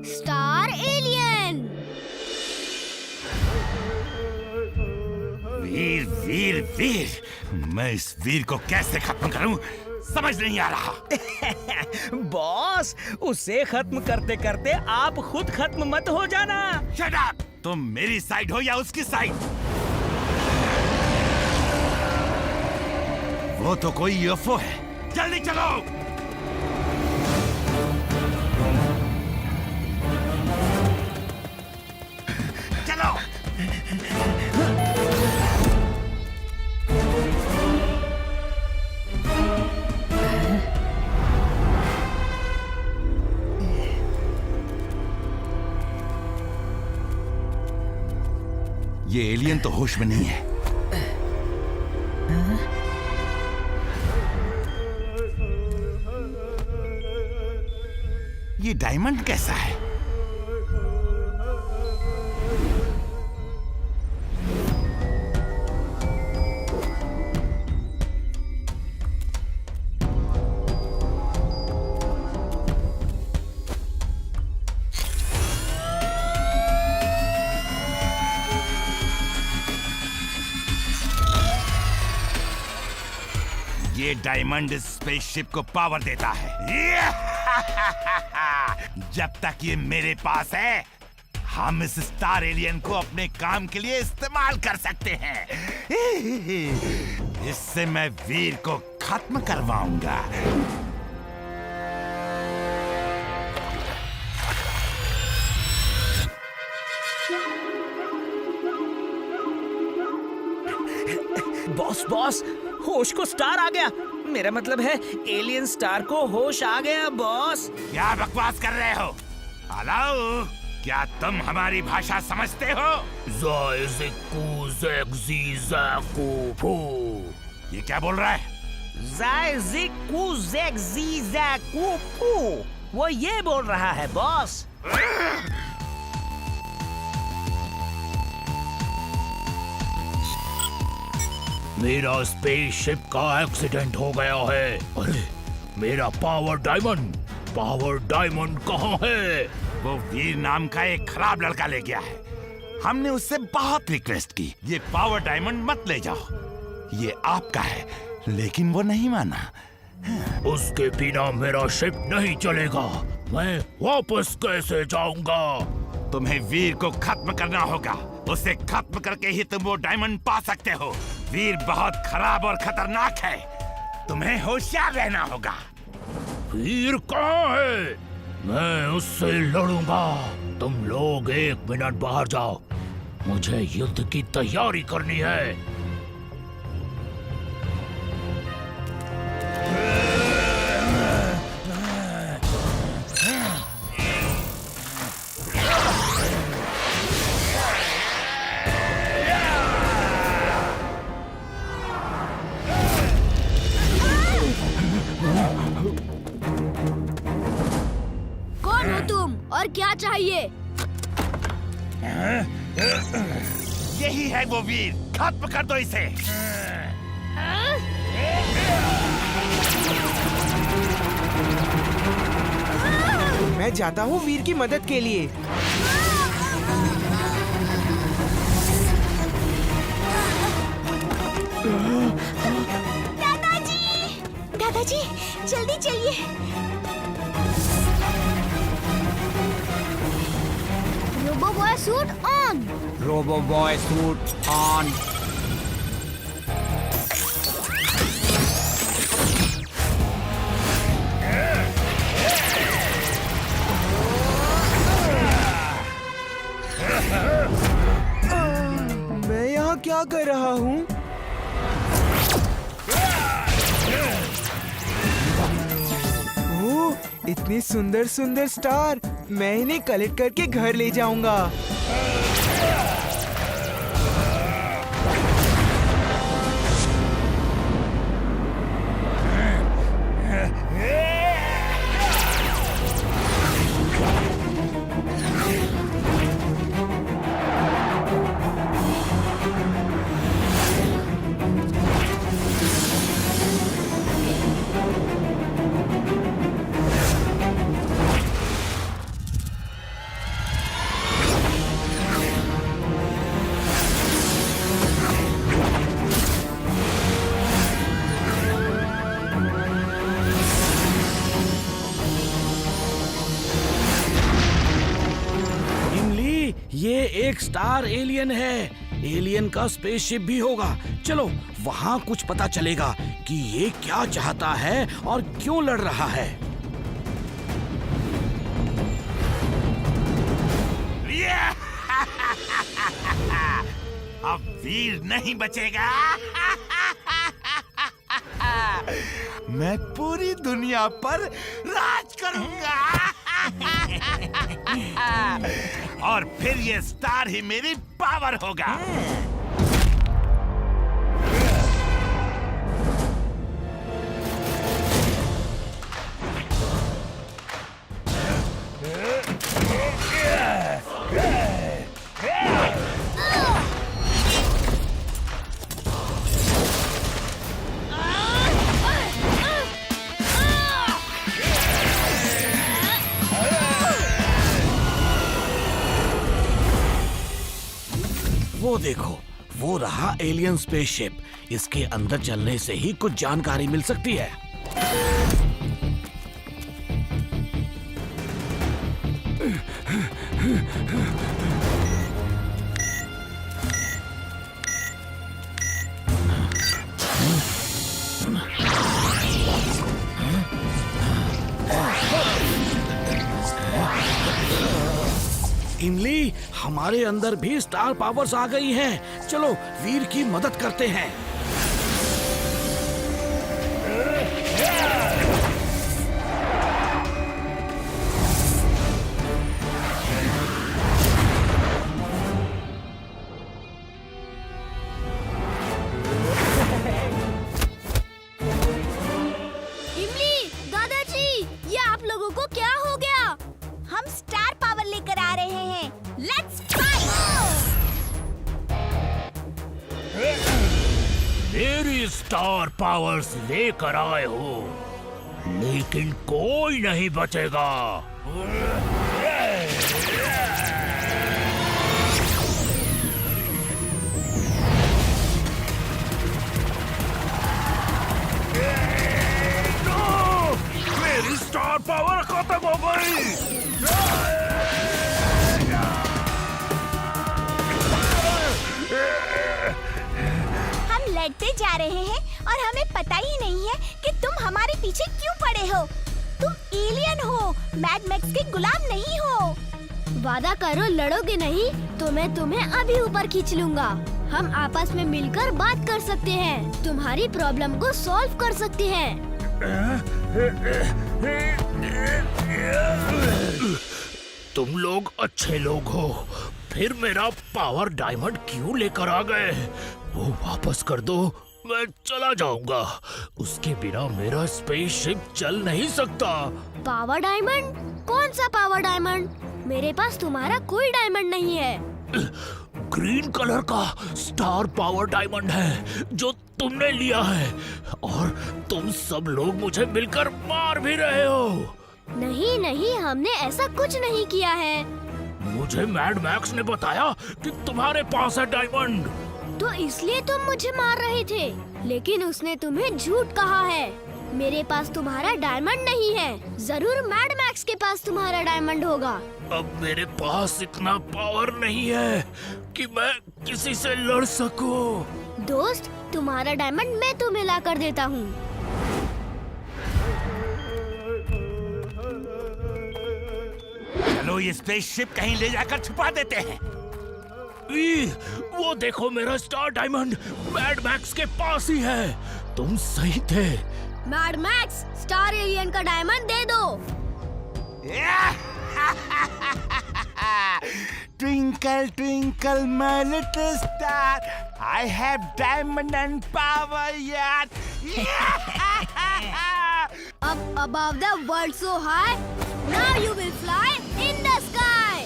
Star alien. वीर वीर वीर, मैं इस वीर को कैसे खत्म करूं समझ नहीं आ रहा। बॉस, उसे खत्म करते करते आप खुद खत्म मत हो जाना। Shut up! तुम मेरी साइड हो या उसकी साइड? वो तो कोई यूएफओ है। जल्दी चलो। चलो। ये एलियन तो होश में नहीं है। ये डायमंड कैसा है? ये डायमंड इस स्पेसशिप को पावर देता है। जब तक ये मेरे पास है, हम इस स्टार एलियन को अपने काम के लिए इस्तेमाल कर सकते हैं। इससे मैं वीर को खत्म करवाऊंगा। बॉस बॉस, होश को स्टार आ गया। मेरा मतलब है एलियन स्टार को होश आ गया बॉस। क्या बकवास कर रहे हो? हेलो, क्या तुम हमारी भाषा समझते हो? ये क्या बोल रहा है? वो ये बोल रहा है बॉस। मेरा स्पेसशिप का एक्सीडेंट हो गया है। अरे, मेरा पावर डायमंड कहाँ है? वो वीर नाम का एक खराब लड़का ले गया है। हमने उससे बहुत रिक्वेस्ट की, ये पावर डायमंड मत ले जाओ, ये आपका है, लेकिन वो नहीं माना। उसके बिना मेरा शिप नहीं चलेगा। मैं वापस कैसे जाऊंगा? तुम्हें वीर को खत्म करना होगा। उसे खत्म करके ही तुम वो डायमंड पा सकते हो। वीर बहुत खराब और खतरनाक है, तुम्हें होशियार रहना होगा। वीर कहाँ है? मैं उससे लड़ूंगा। तुम लोग 1 मिनट बाहर जाओ, मुझे युद्ध की तैयारी करनी है। कौन हो तुम और क्या चाहिए? यही है वो वीर, खत्म कर दो इसे। मैं जाता हूँ वीर की मदद के लिए। दादाजी, दादाजी, जल्दी चलिए। Robo boy suit on. Robo boy suit on. मैं यहाँ क्या कर रहा हूँ? ओह, इतनी सुंदर सुंदर स्टार। मैं इन्हें कलेक्ट करके घर ले जाऊंगा। ये एक स्टार एलियन है। एलियन का स्पेसशिप भी होगा। चलो वहाँ कुछ पता चलेगा कि ये क्या चाहता है और क्यों लड़ रहा है। अब वीर नहीं बचेगा। मैं पूरी दुनिया पर राज करूंगा। और फिर ये स्टार ही मेरी पावर होगा। वो देखो, वो रहा एलियन स्पेसशिप। इसके अंदर चलने से ही कुछ जानकारी मिल सकती है। इमली, हमारे अंदर भी स्टार पावर्स आ गई हैं। चलो वीर की मदद करते हैं। इमली, दादाजी, ये आप लोगों को क्या हो गया? हम स्टार पावर लेकर आ रहे हैं। Let's fight! मेरी स्टार पावर्स लेकर आए हो, लेकिन कोई नहीं बचेगा। मेरी स्टार पावर खत्म हो गई। हम लड़ते जा रहे हैं और हमें पता ही नहीं है कि तुम हमारे पीछे क्यों पड़े हो। तुम एलियन हो, मैड मैक्स के गुलाम नहीं हो। वादा करो लड़ोगे नहीं तो मैं तुम्हें अभी ऊपर खींच लूंगा। हम आपस में मिलकर बात कर सकते हैं, तुम्हारी प्रॉब्लम को सॉल्व कर सकते हैं। तुम लोग अच्छे लोग हो, फिर मेरा पावर डायमंड क्यों लेकर आ गए? वो वापस कर दो, मैं चला जाऊंगा। उसके बिना मेरा स्पेसशिप चल नहीं सकता। Power diamond? कौन सा पावर डायमंड? मेरे पास तुम्हारा कोई डायमंड नहीं है। ग्रीन कलर का स्टार पावर डायमंड है जो तुमने लिया है, और तुम सब लोग मुझे मिलकर मार भी रहे हो। नहीं नहीं, हमने ऐसा कुछ नहीं किया है। मुझे मैड मैक्स ने बताया कि तुम्हारे पास है डायमंड। तो इसलिए तुम मुझे मार रहे थे, लेकिन उसने तुम्हें झूठ कहा है। मेरे पास तुम्हारा डायमंड नहीं है। जरूर मैड मैक्स के पास तुम्हारा डायमंड होगा। अब मेरे पास इतना पावर नहीं है कि मैं किसी से लड़ सकूं। दोस्त, तुम्हारा डायमंड मैं तुम्हें ला कर देता हूँ। चलो ये स्पेसशिप कहीं ले जाकर छुपा देते हैं। वीर, वो देखो मेरा स्टार डायमंड मैड मैक्स के पास ही है। तुम सही थे। मैड मैक्स, स्टार एलियन का डायमंड दे दो। Twinkle, twinkle, my little star, I have diamond and power yet. Up above the world so high, now you will fly in the sky.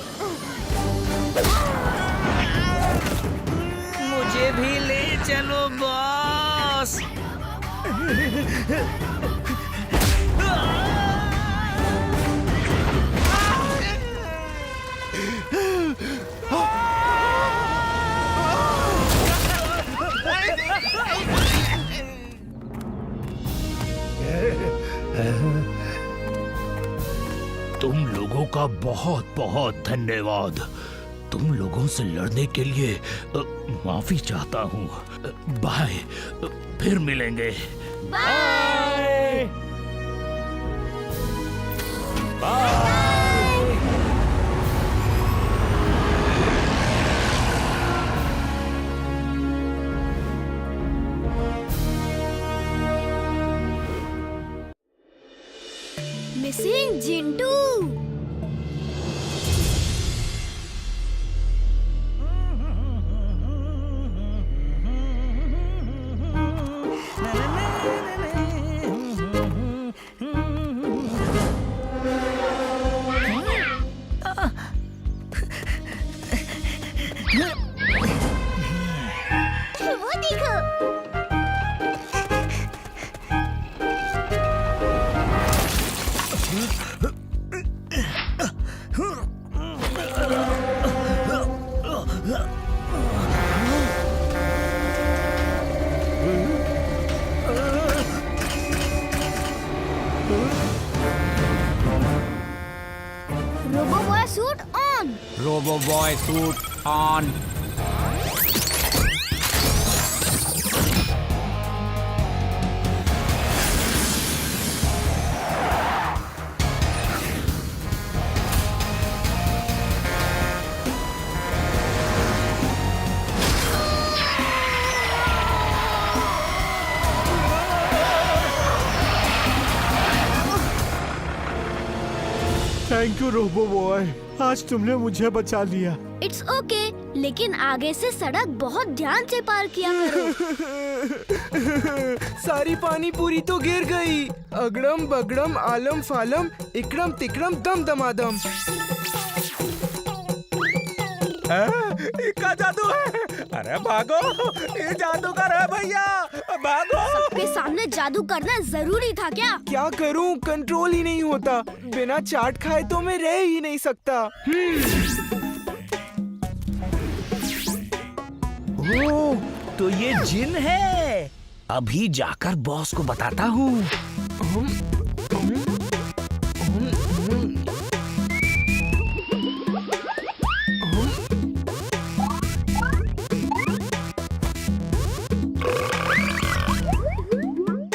मुझे भी ले चलो बॉस। तुम लोगों का बहुत बहुत धन्यवाद। तुम लोगों से लड़ने के लिए माफी चाहता हूँ। बाय, फिर मिलेंगे। बाय। मिसिंग जिंटू। वो देखो। Robo suit on. Robo boy suit on. Thank you robo boy, आज तुमने मुझे बचा लिया। इट्स ओके, लेकिन आगे से सड़क बहुत ध्यान से पार किया करो। सारी पानी पूरी तो गिर गई। अगड़म बगड़म आलम फालम इकड़म तिकड़म दम दमादम। इसका जादू है। अरे भागो, ये जादूगर है भैया, भागो। सबके सामने जादू करना जरूरी था क्या? क्या करूं, कंट्रोल ही नहीं होता। बिना चाट खाए तो मैं रह ही नहीं सकता। ओह, तो ये जिन है। अभी जाकर बॉस को बताता हूँ।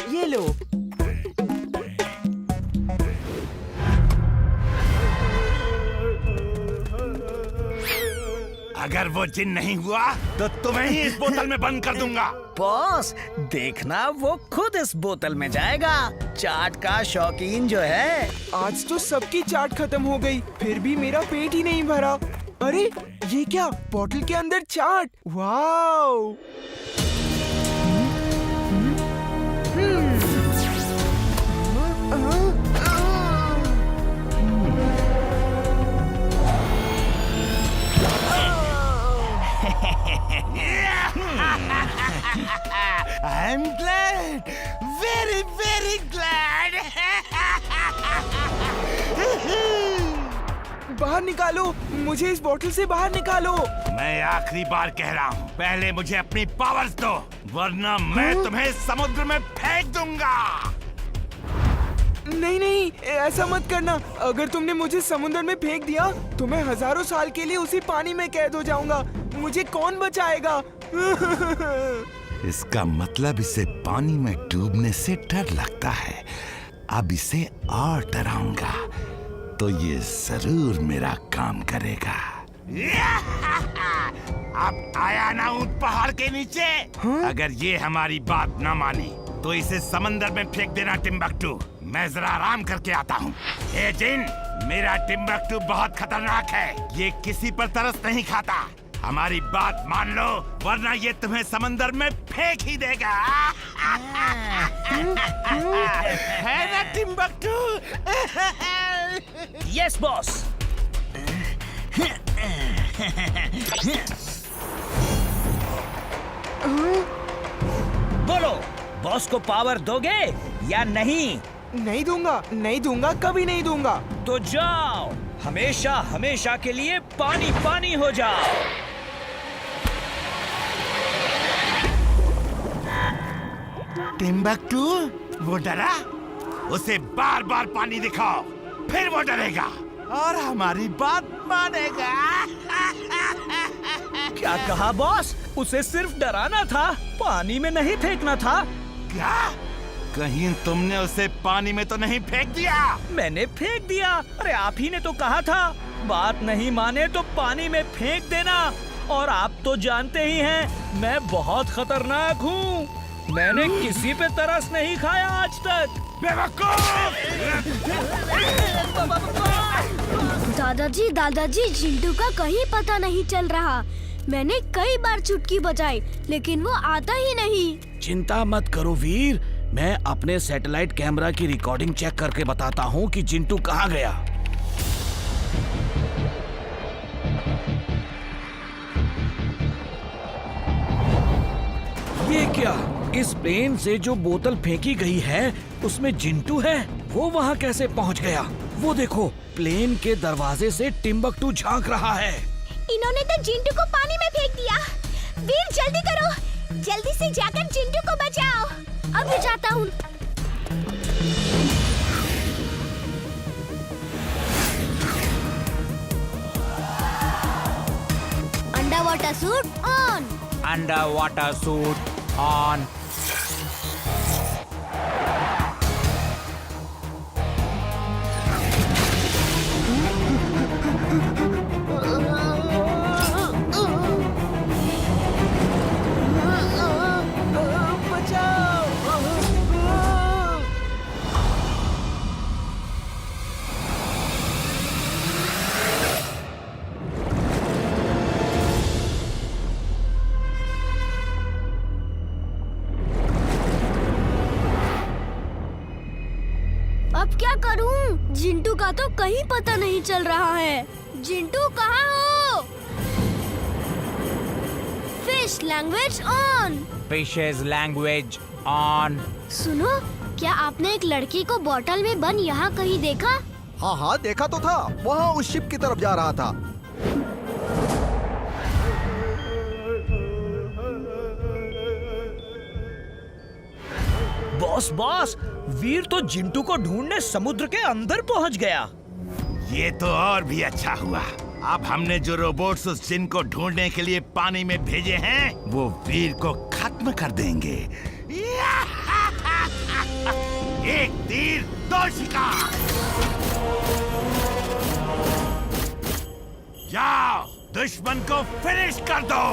ये लो। अगर वो जिन नहीं हुआ तो तुम्हें ही इस बोतल में बंद कर दूंगा। बॉस, देखना वो खुद इस बोतल में जाएगा। चाट का शौकीन जो है। आज तो सबकी चाट खत्म हो गई, फिर भी मेरा पेट ही नहीं भरा। अरे ये क्या, बोतल के अंदर चाट। Wow. I'm glad, very very glad. बाहर निकालो, मुझे इस बोतल से बाहर निकालो। मैं आखिरी बार कह रहा हूँ, पहले मुझे अपनी पावर्स दो, वरना मैं तुम्हें समुद्र में फेंक दूंगा। नहीं नहीं, ऐसा मत करना। अगर तुमने मुझे समुद्र में फेंक दिया तो मैं हजारों साल के लिए उसी पानी में कैद हो जाऊंगा। मुझे कौन बचाएगा? इसका मतलब इसे पानी में डूबने से डर लगता है। अब इसे और डराऊंगा तो ये जरूर मेरा काम करेगा। अब आया ना ऊंट पहाड़ के नीचे। अगर ये हमारी बात ना मानी तो इसे समंदर में फेंक देना टिम्बकटू। मैं जरा आराम करके आता हूँ। ए जिन, मेरा टिम्बकटू बहुत खतरनाक है। ये किसी पर तरस नहीं खाता। हमारी बात मान लो, वरना ये तुम्हें समंदर में फेंक ही देगा। है ना टिम्बकटू? Yes boss. बोलो, बॉस को पावर दोगे या नहीं? नहीं दूंगा, नहीं दूंगा, कभी नहीं दूंगा। तो जाओ, हमेशा हमेशा के लिए पानी पानी हो जाओ। टिम्बकटू, वो डरा? उसे बार बार पानी दिखाओ, फिर वो डरेगा और हमारी बात मानेगा। क्या कहा बॉस? उसे सिर्फ डराना था, पानी में नहीं फेंकना था। क्या? कहीं तुमने उसे पानी में तो नहीं फेंक दिया? मैंने फेंक दिया। अरे आप ही ने तो कहा था, बात नहीं माने तो पानी में फेंक देना। और आप तो जानते ही हैं, मैं बहुत खतरनाक हूँ। मैंने किसी पे तरस नहीं खाया आज तक। दादाजी चिंटू का कहीं पता नहीं चल रहा। मैंने कई बार चुटकी बजाई लेकिन वो आता ही नहीं। चिंता मत करो वीर, मैं अपने सैटेलाइट कैमरा की रिकॉर्डिंग चेक करके बताता हूँ कि चिंटू कहाँ गया। ये क्या? इस प्लेन से जो बोतल फेंकी गई है उसमें चिंटू है। वो वहाँ कैसे पहुँच गया? वो देखो, प्लेन के दरवाजे से टिम्बकटू झांक रहा है। इन्होंने तो चिंटू को पानी में फेंक दिया। वीर जल्दी करो, जल्दी से जाकर चिंटू को बचाओ। अभी जाता हूँ। Under water suit on. Underwater suit on. अब क्या करूं? जिंटू का तो कहीं पता नहीं चल रहा है। जिंटू कहाँ हो? Fish language on. Fishes language on. सुनो, क्या आपने एक लड़की को बोतल में बंद यहाँ कहीं देखा? हाँ हाँ देखा तो था, वहाँ उस शिप की तरफ जा रहा था। बॉस, वीर तो जिंटू को ढूंढने समुद्र के अंदर पहुंच गया। ये तो और भी अच्छा हुआ। अब हमने जो रोबोट्स उस जिन को ढूंढने के लिए पानी में भेजे हैं, वो वीर को खत्म कर देंगे। एक तीर दो शिकार। जाओ, दुश्मन को फिनिश कर दो।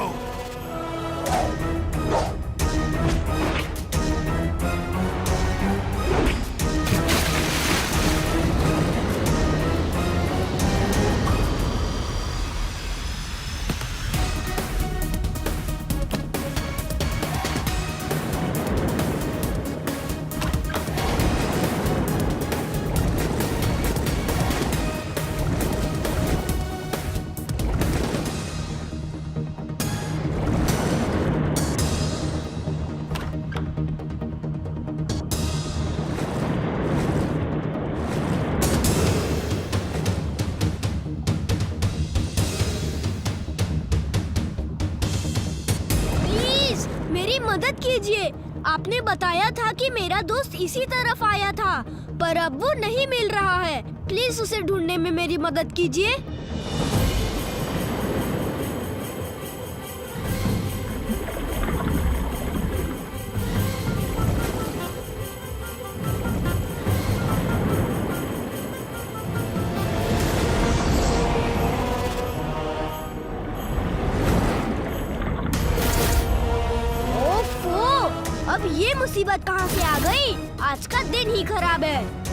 मदद कीजिए। आपने बताया था कि मेरा दोस्त इसी तरफ आया था, पर अब वो नहीं मिल रहा है। प्लीज उसे ढूंढने में मेरी मदद कीजिए। अब ये मुसीबत कहाँ से आ गई? आज का दिन ही खराब है।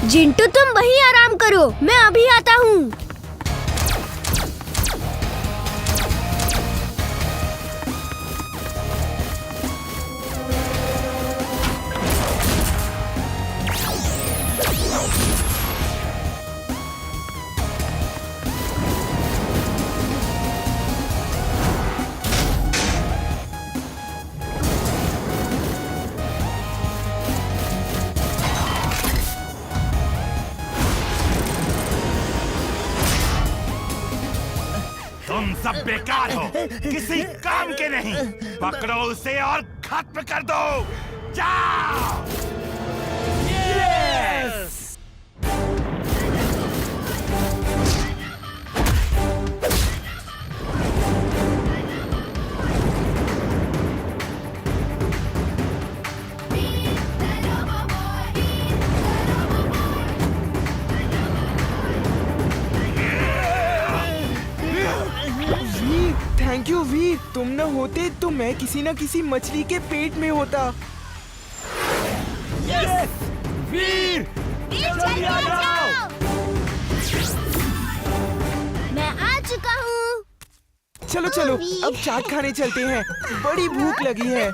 जिंटू तुम वहीं आराम करो, मैं अभी आता हूँ। बेकार हो, किसी काम के नहीं। पकड़ो उसे और खत्म कर दो। जाओ। वीर, थैंक यू वीर। तुम न होते तो मैं किसी न किसी मछली के पेट में होता। वीर जल्दी आ जाओ। मैं आ चुका हूँ। चलो चलो अब चाट खाने चलते हैं, बड़ी भूख लगी है।